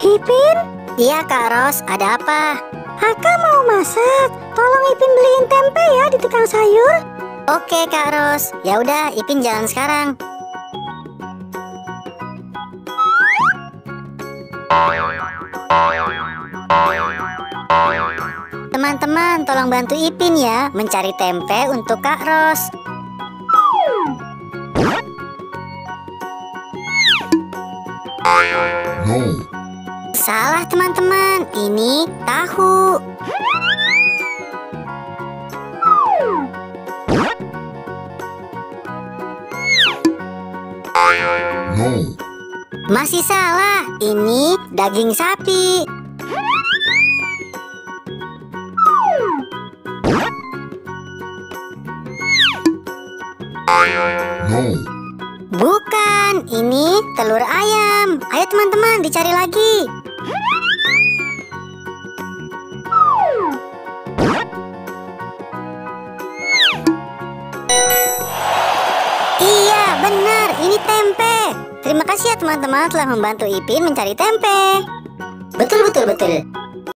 Ipin? Iya Kak Ros, ada apa? Aka mau masak. Tolong Ipin beliin tempe ya di tukang sayur. Oke Kak Ros, ya udah Ipin jalan sekarang. Teman-teman, tolong bantu Ipin ya mencari tempe untuk Kak Ros. No. Salah teman-teman, ini tahu. No. Masih salah, ini daging sapi. No. Bukan, ini telur ayam. Ayo teman-teman, dicari lagi. Iya, benar, ini tempe. Terima kasih ya teman-teman telah membantu Ipin mencari tempe. Betul, betul, betul.